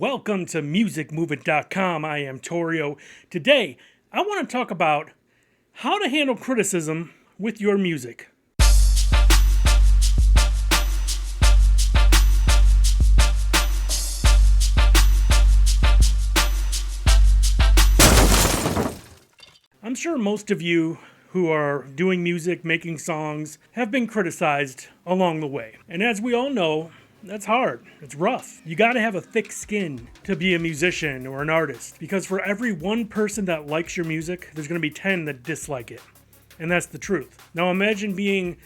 Welcome to musicmoveit.com. I am Torio. Today, I want to talk about how to handle criticism with your music. I'm sure most of you who are doing music, making songs, have been criticized along the way. And as we all know, that's hard. It's rough. You gotta have a thick skin to be a musician or an artist, because for every one person that likes your music, there's gonna be 10 that dislike it. And that's the truth. Now imagine being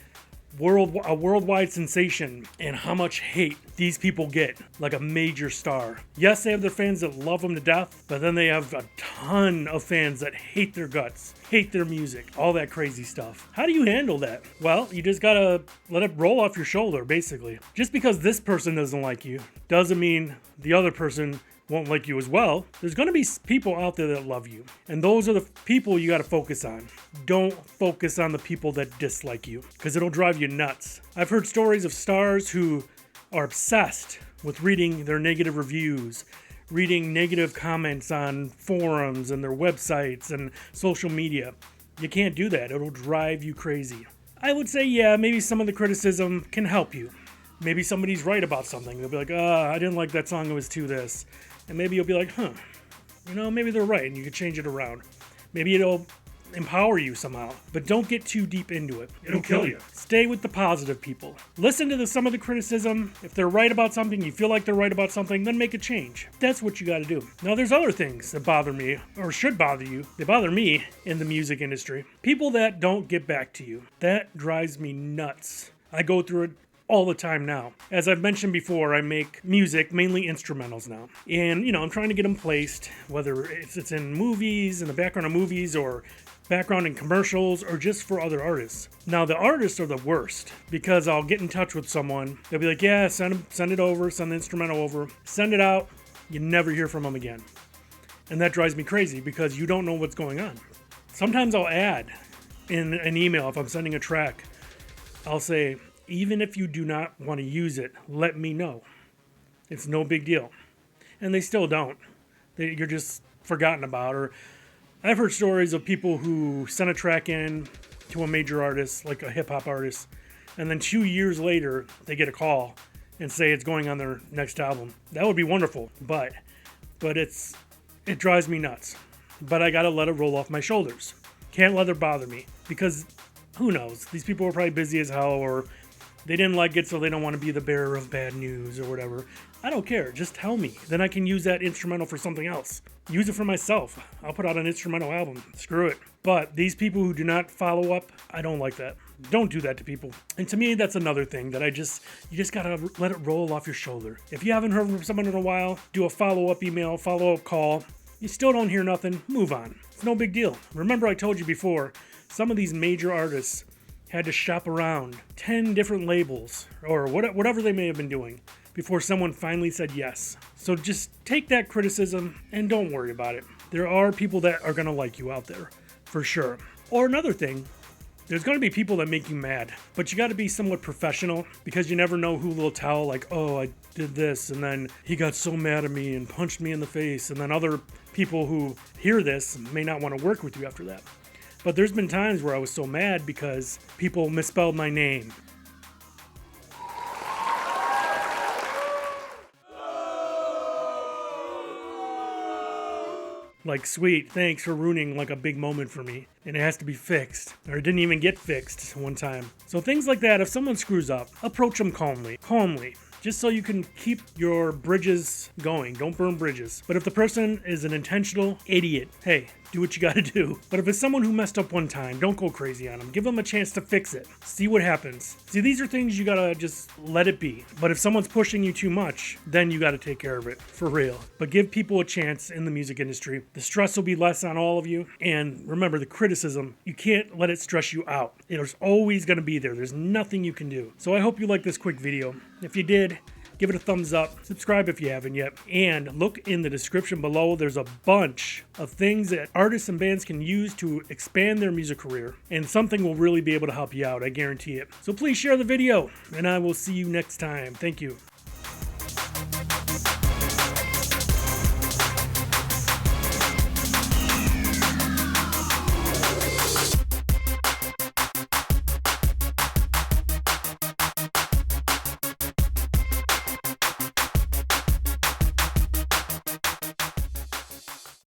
a worldwide sensation and how much hate these people get, like a major star. Yes, they have their fans that love them to death, but then they have a ton of fans that hate their guts, hate their music, all that crazy stuff. How do you handle that? Well, you just gotta let it roll off your shoulder, basically. Just because this person doesn't like you doesn't mean the other person won't like you as well. There's gonna be people out there that love you, and those are the people you gotta focus on. Don't focus on the people that dislike you, because it'll drive you nuts. I've heard stories of stars who are obsessed with reading their negative reviews, reading negative comments on forums and their websites and social media. You can't do that. It'll drive you crazy. I would say, yeah, maybe some of the criticism can help you. Maybe somebody's right about something. They'll be like, I didn't like that song, it was too this. And maybe you'll be like, maybe they're right, and you could change it around. Maybe it'll empower you somehow, but don't get too deep into it. It'll kill you. Stay with the positive people. Listen to some of the criticism. If they're right about something, you feel like they're right about something, then make a change. That's what you got to do. Now, there's other things that bother me, or should bother you. They bother me in the music industry. People that don't get back to you. That drives me nuts. I go through it all the time now. As I've mentioned before, I make music, mainly instrumentals now. And, I'm trying to get them placed, whether it's in movies, in the background of movies, or background in commercials, or just for other artists. Now, the artists are the worst, because I'll get in touch with someone. They'll be like, yeah, send it over, send the instrumental over, send it out. You never hear from them again. And that drives me crazy, because you don't know what's going on. Sometimes I'll add in an email, if I'm sending a track, I'll say, even if you do not want to use it, let me know. It's no big deal. And they still don't. You're just forgotten about. Or I've heard stories of people who sent a track in to a major artist, like a hip-hop artist, and then 2 years later, they get a call and say it's going on their next album. That would be wonderful, but it drives me nuts. But I gotta let it roll off my shoulders. Can't let it bother me, because who knows? These people are probably busy as hell, or they didn't like it, so they don't want to be the bearer of bad news or whatever. I don't care. Just tell me. Then I can use that instrumental for something else. Use it for myself. I'll put out an instrumental album. Screw it. But these people who do not follow up, I don't like that. Don't do that to people. And to me, that's another thing that you just gotta let it roll off your shoulder. If you haven't heard from someone in a while, do a follow-up email, follow-up call. You still don't hear nothing, move on. It's no big deal. Remember I told you before, some of these major artists had to shop around 10 different labels, or whatever they may have been doing, before someone finally said yes. So just take that criticism and don't worry about it. There are people that are going to like you out there, for sure. Or another thing, there's going to be people that make you mad, but you got to be somewhat professional, because you never know who will tell, like, oh, I did this, and then he got so mad at me and punched me in the face, and then other people who hear this may not want to work with you after that. But there's been times where I was so mad because people misspelled my name. Like, sweet, thanks for ruining like a big moment for me. And it has to be fixed. Or it didn't even get fixed one time. So things like that, if someone screws up, approach them calmly. Just so you can keep your bridges going. Don't burn bridges. But if the person is an intentional idiot, hey, do what you gotta do. But if it's someone who messed up one time, don't go crazy on them. Give them a chance to fix it. See what happens. See, these are things you gotta just let it be. But if someone's pushing you too much, then you gotta take care of it. For real. But give people a chance in the music industry. The stress will be less on all of you. And remember, the criticism, you can't let it stress you out. It's always gonna be there. There's nothing you can do. So I hope you liked this quick video. If you did, give it a thumbs up, subscribe if you haven't yet, and look in the description below. There's a bunch of things that artists and bands can use to expand their music career, and something will really be able to help you out, I guarantee it. So please share the video, and I will see you next time. Thank you.